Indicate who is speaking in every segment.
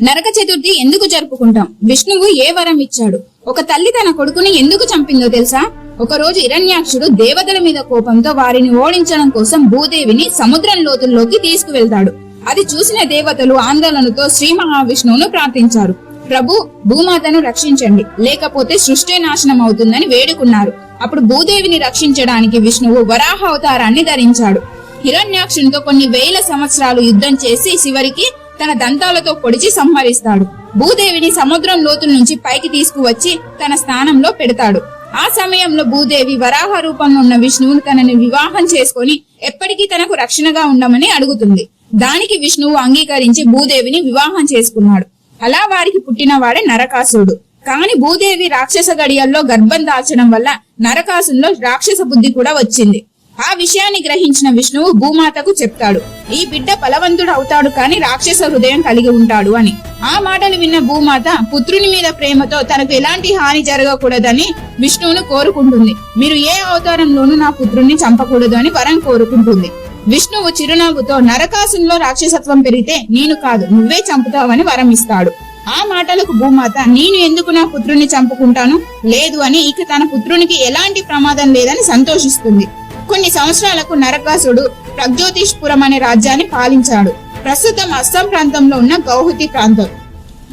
Speaker 1: నరక చతుర్థి ఎందుకు జరుపుకుంటాం? విష్ణువు ఏ వరం ఇచ్చాడు? ఒక తల్లి తన కొడుకుని ఎందుకు చంపిందో తెలుసా? ఒక రోజు హిరణ్యాక్షుడు దేవతల మీద కోపంతో వారిని ఓడించడం కోసం భూదేవిని సముద్రం లోతుల్లోకి తీసుకువెళ్తాడు. అది చూసిన దేవతలు ఆందోళనతో శ్రీ మహావిష్ణువును ప్రార్థించారు. ప్రభు, భూమాతను రక్షించండి, లేకపోతే సృష్టి నాశనం అవుతుందని వేడుకున్నారు. అప్పుడు భూదేవిని రక్షించడానికి విష్ణువు వరాహ అవతారాన్ని ధరించాడు. హిరణ్యాక్షునితో కొన్ని వేల సంవత్సరాలు యుద్ధం చేసి చివరికి తన దంతాలతో పొడిచి సంహరిస్తాడు. భూదేవిని సముద్రం లోతుల నుంచి పైకి తీసుకువచ్చి తన స్థానంలో పెడతాడు. ఆ సమయంలో భూదేవి వరాహ రూపంలో ఉన్న విష్ణువును తనని వివాహం చేసుకుని ఎప్పటికీ తనకు రక్షణగా ఉండమని అడుగుతుంది. దానికి విష్ణువు అంగీకరించి భూదేవిని వివాహం చేసుకున్నాడు. అలా వారికి పుట్టిన వాడే నరకాసురుడు. కాని భూదేవి రాక్షస గడియల్లో గర్భం దాల్చడం వల్ల నరకాసుల్లో రాక్షస బుద్ధి కూడా వచ్చింది. ఆ విషయాన్ని గ్రహించిన విష్ణువు భూమాతకు చెప్తాడు, ఈ బిడ్డ బలవంతుడు అవుతాడు కానీ రాక్షస హృదయం కలిగి ఉంటాడు అని. ఆ మాటలు విన్న భూమాత పుత్రుని మీద ప్రేమతో తనకు ఎలాంటి హాని జరగకూడదని విష్ణువును కోరుకుంటుంది. మీరు ఏ అవతారంలోనూ నా పుత్రుణ్ణి చంపకూడదు అని వరం కోరుకుంటుంది. విష్ణువు చిరునవ్వుతో నరకాసుల్లో రాక్షసత్వం పెరిగితే నేను కాదు నువ్వే చంపుతావని వరం ఇస్తాడు. ఆ మాటలకు భూమాత నేను ఎందుకు నా పుత్రుణ్ణి చంపుకుంటాను, లేదు అని ఇక తన పుత్రునికి ఎలాంటి ప్రమాదం లేదని సంతోషిస్తుంది. కొన్ని సంవత్సరాలకు నరకాసుడు ప్రగ్జ్యోతిష్పురం అనే రాజ్యాన్ని పాలించాడు. ప్రస్తుతం అస్సాం ప్రాంతంలో ఉన్న గౌహతి ప్రాంతం.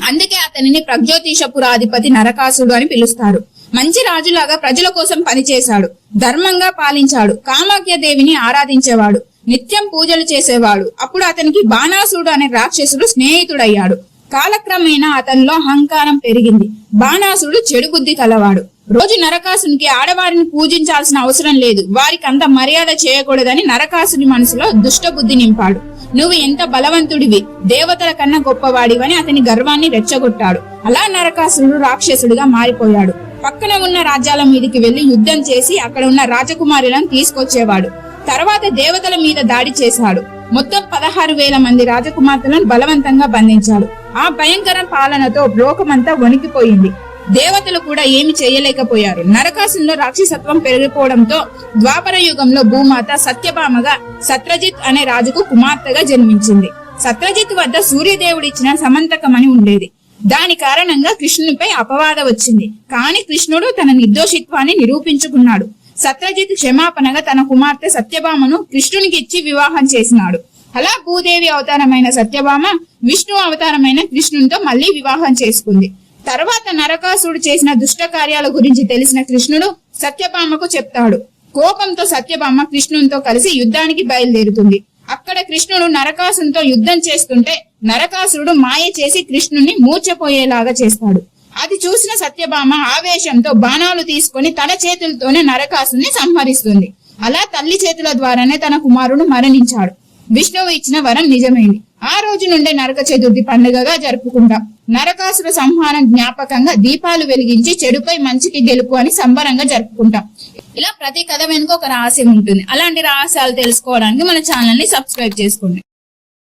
Speaker 1: అందుకే అతనిని ప్రగ్జ్యోతిషపురాధిపతి నరకాసుడు అని పిలుస్తారు. మంచి రాజులాగా ప్రజల కోసం పనిచేశాడు. ధర్మంగా పాలించాడు. కామాఖ్య దేవిని ఆరాధించేవాడు. నిత్యం పూజలు చేసేవాడు. అప్పుడు అతనికి బాణాసురుడు అనే రాక్షసుడు స్నేహితుడయ్యాడు. కాలక్రమేణా అతనిలో అహంకారం పెరిగింది. బాణాసురుడు చెడు బుద్ధి కలవాడు. రోజు నరకాసునికి ఆడవారిని పూజించాల్సిన అవసరం లేదు, వారికి అంత మర్యాద చేయకూడదని నరకాసుని మనసులో దుష్ట బుద్ధి నింపాడు. నువ్వు ఎంత బలవంతుడివి, దేవతల కన్నా గొప్పవాడివని అతని గర్వాన్ని రెచ్చగొట్టాడు. అలా నరకాసురుడు రాక్షసుడిగా మారిపోయాడు. పక్కన ఉన్న రాజ్యాల మీదకి వెళ్లి యుద్ధం చేసి అక్కడ ఉన్న రాజకుమారులను తీసుకొచ్చేవాడు. తర్వాత దేవతల మీద దాడి చేశాడు. మొత్తం 16,000 మంది రాజకుమార్తెలను బలవంతంగా బంధించాడు. ఆ భయంకర పాలనతో లోకమంతా వణికిపోయింది. దేవతలు కూడా ఏమి చేయలేకపోయారు. నరకాసుల్లో రాక్షసత్వం పెరిగిపోవడంతో ద్వాపర యుగంలో భూమాత సత్యభామగా సత్రజిత్ అనే రాజుకు కుమార్తెగా జన్మించింది. సత్రజిత్ వద్ద సూర్యదేవుడిచ్చిన సమంతకమని ఉండేది. దాని కారణంగా కృష్ణునిపై అపవాదం వచ్చింది. కాని కృష్ణుడు తన నిర్దోషిత్వాన్ని నిరూపించుకున్నాడు. సత్రజిత్ క్షమాపణగా తన కుమార్తె సత్యభామను కృష్ణునికి ఇచ్చి వివాహం చేసినాడు. అలా భూదేవి అవతారమైన సత్యభామ విష్ణు అవతారమైన కృష్ణునితో మళ్లీ వివాహం చేసుకుంది. తర్వాత నరకాసురుడు చేసిన దుష్ట కార్యాల గురించి తెలిసిన కృష్ణుడు సత్యభామకు చెప్తాడు. కోపంతో సత్యభామ కృష్ణునితో కలిసి యుద్ధానికి బయలుదేరుతుంది. అక్కడ కృష్ణుడు నరకాసునితో యుద్ధం చేస్తుంటే నరకాసురుడు మాయ చేసి కృష్ణుని మూర్ఛపోయేలాగా చేస్తాడు. అది చూసిన సత్యభామ ఆవేశంతో బాణాలు తీసుకుని తన చేతులతోనే నరకాసుని సంహరిస్తుంది. అలా తల్లి చేతుల ద్వారానే తన కుమారుడు మరణించాడు. విష్ణువు ఇచ్చిన వరం నిజమైంది. ఆ రోజు నుండే నరక చతుర్థి పండుగగా జరుపుకుంటాం. నరకాసుర సంహారం జ్ఞాపకంగా దీపాలు వెలిగించి చెడుపై మంచికి గెలుపు అని సంబరంగా జరుపుకుంటాం. ఇలా ప్రతి కథ వెనుక ఒక రహస్యం ఉంటుంది. అలాంటి రహస్యాలు తెలుసుకోవడానికి మన ఛానల్ ని సబ్స్క్రైబ్ చేసుకోండి.